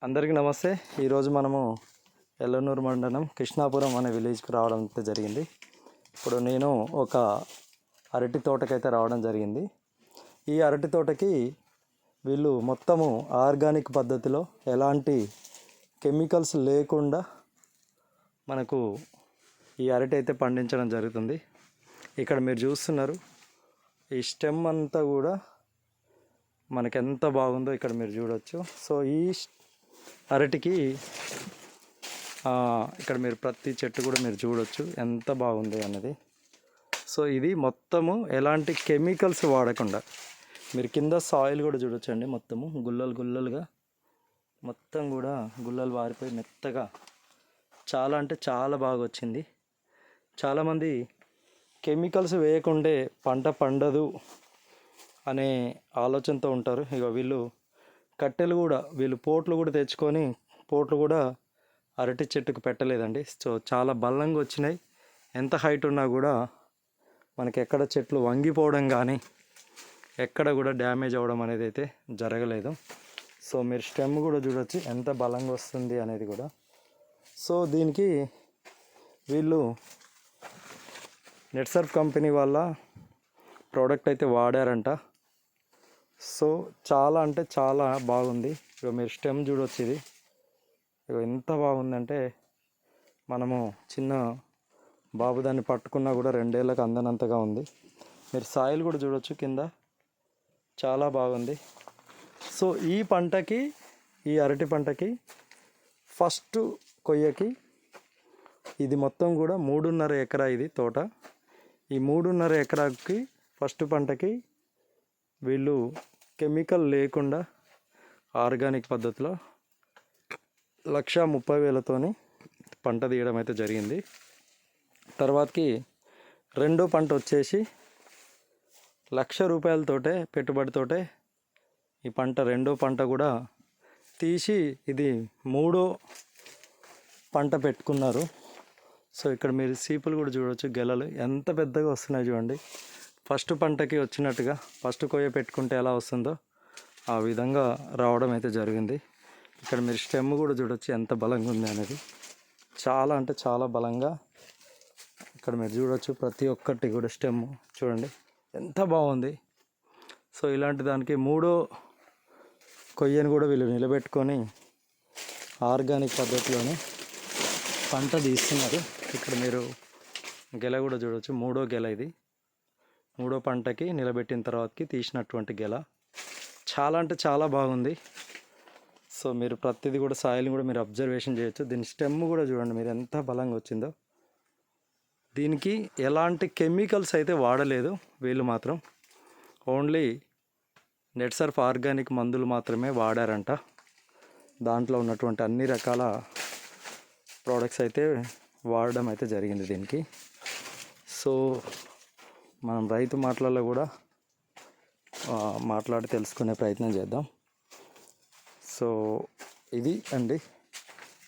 అందరికీ నమస్తే. ఈరోజు మనము ఎల్లనూరు మండలం కృష్ణాపురం అనే విలేజ్కి రావడం జరిగింది. ఇప్పుడు నేను ఒక అరటి తోటకైతే రావడం జరిగింది. ఈ అరటి తోటకి వీళ్ళు మొత్తము ఆర్గానిక్ పద్ధతిలో ఎలాంటి కెమికల్స్ లేకుండా మనకు ఈ అరటి అయితే పండించడం జరుగుతుంది. ఇక్కడ మీరు చూస్తున్నారు, ఈ స్టెమ్ అంతా కూడా మనకి ఎంత బాగుందో ఇక్కడ మీరు చూడవచ్చు. సో ఈ అరటికి ఇక్కడ మీరు ప్రతి చెట్టు కూడా మీరు చూడవచ్చు ఎంత బాగుంది అన్నది. సో ఇది మొత్తము ఎలాంటి కెమికల్స్ వాడకుండా, మీరు కింద సాయిల్ కూడా చూడొచ్చండి. మొత్తము గుల్లలు గుల్లలుగా మొత్తం కూడా గుల్లలు వారిపోయి మెత్తగా చాలా అంటే చాలా బాగా వచ్చింది. చాలామంది కెమికల్స్ వేయకుండే పంట పండదు అనే ఆలోచనతో ఉంటారు. ఇక వీళ్ళు కట్టెలు కూడా పోట్లు కూడా తెచ్చుకొని పోట్లు కూడా అరటి చెట్టుకు పెట్టలేదండి. సో చాలా బలంగా వచ్చినాయి. ఎంత హైట్ ఉన్నా కూడా మనకి ఎక్కడ చెట్లు వంగిపోవడం కానీ ఎక్కడ కూడా డ్యామేజ్ అవ్వడం అనేది అయితే జరగలేదు. సో మీరు స్టెమ్ కూడా చూడొచ్చు ఎంత బలంగా వస్తుంది అనేది కూడా. సో దీనికి వీళ్ళు నెట్సర్ఫ్ కంపెనీ వాళ్ళ ప్రోడక్ట్ అయితే వాడారంట. సో చాలా అంటే చాలా బాగుంది. ఇక మీరు స్టెమ్ చూడవచ్చు, ఇది ఇక ఎంత బాగుందంటే మనము చిన్న బాబు దాన్ని పట్టుకున్నా కూడా 2 ఏళ్ళకి అందనంతగా ఉంది. మీరు సాయిల్ కూడా చూడవచ్చు కింద చాలా బాగుంది. సో ఈ పంటకి, ఈ అరటి పంటకి ఫస్ట్ కొయ్యకి ఇది మొత్తం కూడా 3.5 ఎకరా ఇది తోట. ఈ 3.5 ఎకరాకి ఫస్ట్ పంటకి వీళ్ళు కెమికల్ లేకుండా ఆర్గానిక్ పద్ధతిలో 1,30,000తోని పంట తీయడం అయితే జరిగింది. తర్వాతకి రెండో పంట వచ్చేసి 1,00,000 రూపాయలతోటే పెట్టుబడితోటే ఈ పంట రెండో పంట కూడా తీసి ఇది 3వ పంట పెట్టుకున్నారు. సో ఇక్కడ మీరు సీపులు కూడా చూడవచ్చు, గెలలు ఎంత పెద్దగా వస్తున్నాయి చూడండి. ఫస్ట్ పంటకి వచ్చినట్టుగా ఫస్ట్ కొయ్య పెట్టుకుంటే ఎలా వస్తుందో ఆ విధంగా రావడం అయితే జరిగింది. ఇక్కడ మీరు స్టెమ్ కూడా చూడవచ్చు ఎంత బలంగా ఉంది అనేది. చాలా అంటే చాలా బలంగా ఇక్కడ మీరు చూడవచ్చు. ప్రతి ఒక్కటి కూడా స్టెమ్ చూడండి ఎంత బాగుంది. సో ఇలాంటి దానికి 3వ కొయ్యను కూడా వీళ్ళు నిలబెట్టుకొని ఆర్గానిక్ పద్ధతిలోనే పంట తీస్తున్నారు. ఇక్కడ మీరు గెల కూడా చూడవచ్చు, 3వ గెల ఇది. 3వ పంటకి నిలబెట్టిన తర్వాతకి తీసినటువంటి గెల చాలా అంటే చాలా బాగుంది. సో మీరు ప్రతిదీ కూడా సాయిల్ని కూడా మీరు అబ్జర్వేషన్ చేయొచ్చు. దీని స్టెమ్ కూడా చూడండి మీరు ఎంత బలంగా వచ్చిందో. దీనికి ఎలాంటి కెమికల్స్ అయితే వాడలేదు వీళ్ళు, మాత్రం ఓన్లీ నెట్సర్ఫ్ ఆర్గానిక్ మందులు మాత్రమే వాడారంట. దాంట్లో ఉన్నటువంటి అన్ని రకాల ప్రోడక్ట్స్ అయితే వాడడం అయితే జరిగింది దీనికి. సో మనం రైతు మాటలలో కూడా మాట్లాడి తెలుసుకునే ప్రయత్నం చేద్దాం. సో ఇది అండి,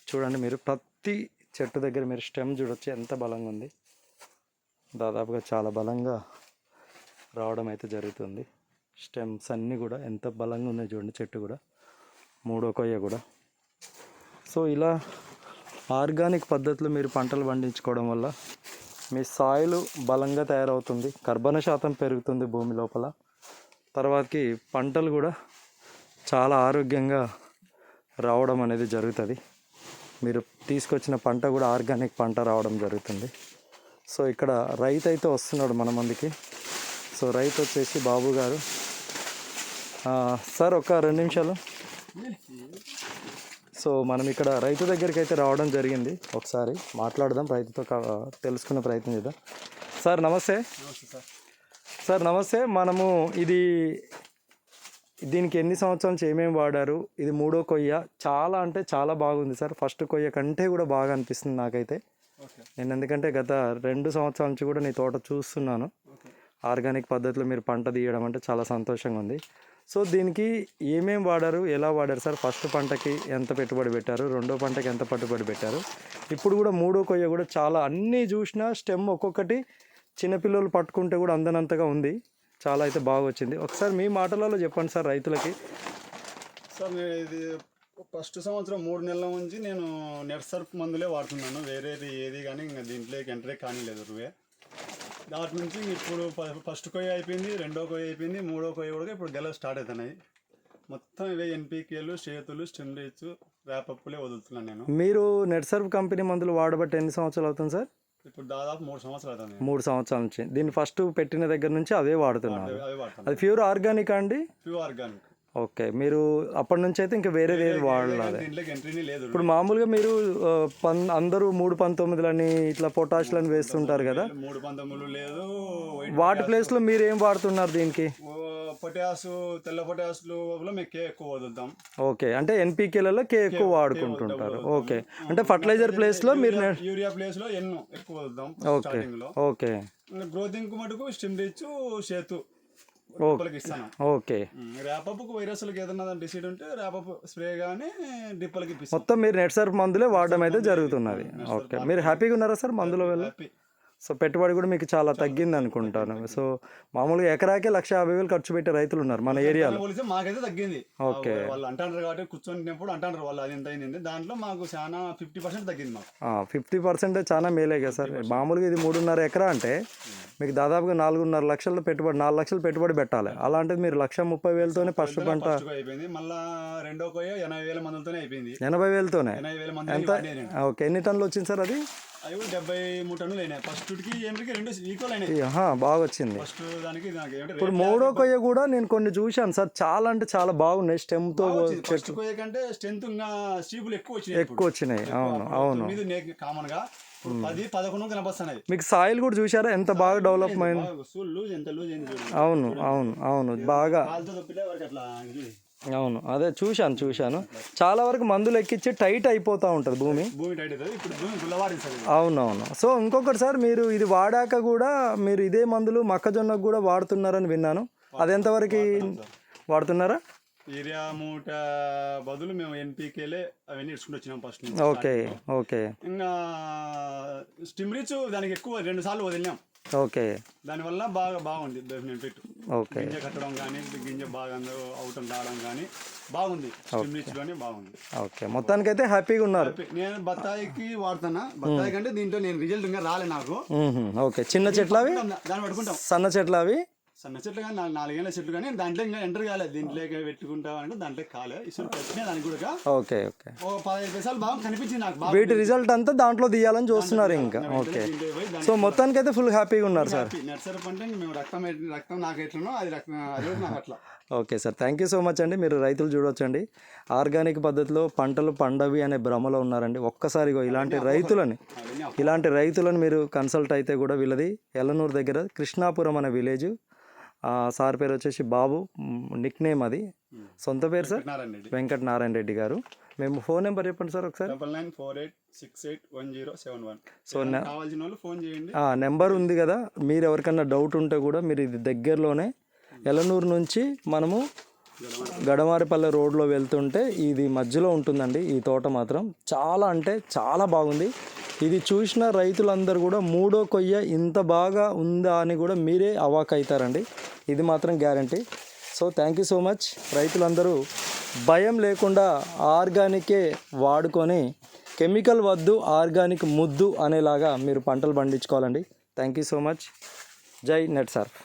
చూడండి మీరు ప్రతి చెట్టు దగ్గర మీరు స్టెమ్ చూడొచ్చు ఎంత బలంగా ఉంది. దాదాపుగా చాలా బలంగా రావడం అయితే జరుగుతుంది. స్టెమ్స్ అన్నీ కూడా ఎంత బలంగా ఉన్నాయి చూడండి. చెట్టు కూడా 3వ కొయ్య కూడా. సో ఇలా ఆర్గానిక్ పద్ధతిలో మీరు పంటలు పండించుకోవడం వల్ల మీ సాయిల్ బలంగా తయారవుతుంది, కర్బన శాతం పెరుగుతుంది భూమి లోపల. తర్వాతకి పంటలు కూడా చాలా ఆరోగ్యంగా రావడం అనేది జరుగుతుంది. మీరు తీసుకొచ్చిన పంట కూడా ఆర్గానిక్ పంట రావడం జరుగుతుంది. సో ఇక్కడ రైతు అయితే వస్తున్నాడు మన ముందుకి. సో రైతు వచ్చేసి బాబు గారు. సార్ ఒక 2 నిమిషాలు. సో మనం ఇక్కడ రైతు దగ్గరికి అయితే రావడం జరిగింది. ఒకసారి మాట్లాడదాం, రైతుతో తెలుసుకునే ప్రయత్నం చేద్దాం. సార్ నమస్తే. సార్ నమస్తే. మనము దీనికి ఎన్ని సంవత్సరాల నుంచి ఏమేమి వాడారు? ఇది 3వ కొయ్య. చాలా అంటే చాలా బాగుంది సార్. ఫస్ట్ కొయ్య కంటే కూడా బాగా అనిపిస్తుంది నాకైతే. నేను ఎందుకంటే గత 2 సంవత్సరాల నుంచి కూడా నీ తోట చూస్తున్నాను. ఆర్గానిక్ పద్ధతిలో మీరు పంట తీయడం అంటే చాలా సంతోషంగా ఉంది. సో దీనికి ఏమేమి వాడారు, ఎలా వాడారు సార్? ఫస్ట్ పంటకి ఎంత పెట్టుబడి పెట్టారు, రెండో పంటకి ఎంత పెట్టుబడి పెట్టారు? ఇప్పుడు కూడా 3వ కొయ్య కూడా చాలా, అన్నీ చూసినా స్టెమ్ ఒక్కొక్కటి చిన్నపిల్లలు పట్టుకుంటే కూడా అందనంతగా ఉంది. చాలా అయితే బాగా వచ్చింది. ఒకసారి మీ మాటలలో చెప్పండి సార్ రైతులకి. సార్ ఇది ఫస్ట్ సంవత్సరం 3 నెలల నుంచి నేను నెట్ సర్ఫ్ మందులే వాడుతున్నాను. వేరేది ఏది కానీ ఇంకా దీంట్లోకి ఎంట్రీ కానీ లేదు రువే. దాటి నుంచి ఇప్పుడు ఫస్ట్ కొయ్య అయిపోయింది, రెండో కొయ్య అయిపోయింది, మూడో కొయ్య కూడా ఇప్పుడు గెల స్టార్ట్ అవుతున్నాయి. మొత్తం ఇవే ఎన్పీకేలు, చేతులు, స్టెమ్రేట్స్, ర్యాపప్లే వదులుతున్నాను నేను. మీరు నెట్ సర్ఫ్ కంపెనీ మందులు వాడబట్టి ఎన్ని సంవత్సరాలు అవుతుంది సార్? ఇప్పుడు దాదాపు 3 సంవత్సరాలు అవుతుంది. 3 సంవత్సరాల నుంచి. దీన్ని ఫస్ట్ పెట్టిన దగ్గర నుంచి అదే వాడుతున్నారు. అవే వాడుతున్నాను. అది ప్యూర్ ఆర్గానిక్ అండి? Pure organic. ఓకే. మీరు అప్పటి నుంచి అయితే ఇంకా వేరేది ఏది వాడలేదు. దీంట్లోకి ఎంట్రీనే లేదు. ఇప్పుడు మామూలుగా మీరు అందరూ 319లని ఇట్లా పొటాష్లని వేస్తుంటారు కదా, 319 లేదు. వాటి ప్లేస్లో మీరు ఏం వాడుతున్నారు దీనికి? పొటాసు, తెల్ల పొటాసులు మేము కే ఎక్కువ వదులుతాం. ఓకే, అంటే ఎన్పీకేలలో కే ఎక్కువ వాడుకుంటుంటారు. ఓకే, అంటే ఫర్టిలైజర్ ప్లేస్లో మీరు యూరియా ప్లేస్లో ఎన్నో ఎక్కువ వదులుతాం. Okay okay. గ్రోతింగ్ మటుకు స్టిమ్రిచ్, చేతు ఇస్తాను. ఓకే. ర్యాపప్కు వైరస్లకు ఏదన్నా డిసీడ్ ఉంటే ర్యాపప్ స్ప్రే కానీ డిప్పలకి ఇప్పిస్తాం. మొత్తం మీరు నెట్ సర్ఫ్ మందులే వాడడం అయితే జరుగుతున్నది. ఓకే, మీరు హ్యాపీగా ఉన్నారా సార్ మందుల వల్ల? సో పెట్టుబడి కూడా మీకు చాలా తగ్గింది అనుకుంటాను. సో మామూలుగా ఎకరాకే 1,50,000 ఖర్చు పెట్టే రైతులు ఉన్నారు మన ఏరియాలో. మాకైతే తగ్గింది. ఓకే, వాళ్ళు అంటారు కాబట్టి కూర్చొనినప్పుడు అంటారు వాళ్ళు అది ఎంత అయింది. దాంట్లో మాకు చాలా 50% తగ్గింది. మాకు 50% చాలా మేలే కదా సార్. మామూలుగా ఇది 3.5 ఎకరా అంటే మీకు దాదాపుగా 4.5 లక్షల పెట్టుబడి, 4 లక్షలు పెట్టుబడి పెట్టాలి. అలాంటిది మీరు 1,30,000తోనే ఫస్ట్ పంట అయిపోయింది. మళ్ళీ రెండో కొయ్య 80,000 మందులతోనే అయిపోయింది. 80,000తోనే? 80,000 మంది. ఎంత? ఓకే, ఎన్ని టన్నులు వచ్చింది సార్ అది? అవి 73 టన్నులు అయినాయి. ఫస్ట్కి ఏంటికి 2 ఈక్వల్ అయినాయి. బాగా వచ్చింది. ఫస్ట్ దానికి ఇప్పుడు మూడో కొయ్య కూడా నేను కొన్ని చూశాను సార్, చాలా అంటే చాలా బాగున్నాయి. స్టెమ్తో ఫస్ట్ కొయ్య కంటే స్ట్రెంత్ ఇంకా స్టీపులు ఎక్కువ వచ్చినాయి. అవును అవును. కామన్ గా 10-11 కనపస్తున్నాయి. మీకు సాయిల్ కూడా చూసారా ఎంత బాగా డెవలప్ అయింది? అవును అవును అవును, బాగా. అవును, అదే చూశాను. చాలా వరకు మందులు ఎక్కించి టైట్ అయిపోతూ ఉంటుంది భూమి. అవునవును. సో ఇంకొకటి సార్, మీరు ఇది వాడాక కూడా మీరు ఇదే మందులు మొక్కజొన్నకు కూడా వాడుతున్నారని విన్నాను. అది ఎంతవరకు వాడుతున్నారా? యూరియా మూట బదులు మేము ఎన్పీకేలే అవన్నీ ఇచ్చుకుంటూ వచ్చినాం ఫస్ట్. Okay okay. ఇంకా స్టిమ్రిచ్ దానికి ఎక్కువ 2 సార్లు వదిలినాం. ఓకే, దానివల్ల బాగుంది బెనిఫిట్. ఓకే, గింజ కట్టడం కానీ, గింజ బాగా అవుటం రావడం కానీ బాగుంది. స్టిమ్రిచ్లోనే బాగుంది. ఓకే, మొత్తానికైతే హ్యాపీగా ఉన్నారు. నేను బత్తాయికి వాడుతున్నా. బత్తాయి కంటే దీంట్లో నేను రిజల్ట్ ఇంకా రాలే నాకు. ఓకే, చిన్న చెట్లు అవి, దాన్ని పట్టుకుంటాం. సన్న చెట్లు అవి, సన్న చెట్లు కానీ 4 ఏళ్ళ చెట్లు కానీ దాంట్లో ఇంకా ఎంటర్ కాలేదు. దీంట్లోకి పెట్టుకుంటాం అంటే దాంట్లో కాలే ఇసులు పెట్టినా దానికి కూడా. Okay okay. 15 పైసలు బాగా కనిపించింది నాకు. వీటి రిజల్ట్ అంతా దాంట్లో తీయాలని చూస్తున్నారు ఇంకా. ఓకే, సో మొత్తానికి అయితే ఫుల్ హ్యాపీగా ఉన్నారు సార్. నర్సరీ అంటే మేము రక్తం నాకు ఎట్లనో అది నాకు అట్లా. Okay sir, thank you so much అండి. మీరు రైతులు చూడొచ్చండి, ఆర్గానిక్ పద్ధతిలో పంటలు పండవి అనే భ్రమలో ఉన్నారండి. ఒక్కసారిగా ఇలాంటి రైతులను మీరు కన్సల్ట్ అయితే కూడా వీళ్ళది ఎల్లనూరు దగ్గర కృష్ణాపురం అనే విలేజ్. సార్ పేరు వచ్చేసి బాబు, నిక్ నేమ్ అది. సొంత పేరు సార్ వెంకట నారాయణ రెడ్డి గారు. మేము ఫోన్ నెంబర్ చెప్పండి సార్ ఒకసారి. 9948681071. సో కావాల్సిన వాళ్ళు ఫోన్ చేయండి. నెంబర్ ఉంది కదా. మీరు ఎవరికన్నా డౌట్ ఉంటే కూడా మీరు ఇది దగ్గరలోనే ఎల్లనూరు నుంచి మనము గడమారిపల్లె రోడ్లో వెళ్తుంటే ఇది మధ్యలో ఉంటుందండి. ఈ తోట మాత్రం చాలా అంటే చాలా బాగుంది. ఇది చూసిన రైతులందరూ కూడా మూడో కొయ్య ఇంత బాగా ఉందా అని కూడా మీరే అవాక్ అవుతారండి. ఇది మాత్రం guarantee. So thank you so much. రైతులందరూ భయం లేకుండా ఆర్గానికే వాడుకొని కెమికల్ వద్దు, ఆర్గానిక్ ముద్దు అనేలాగా మీరు పంటలు పండించుకోవాలండి. Thank you so much. జై నెట్ సర్ఫ్.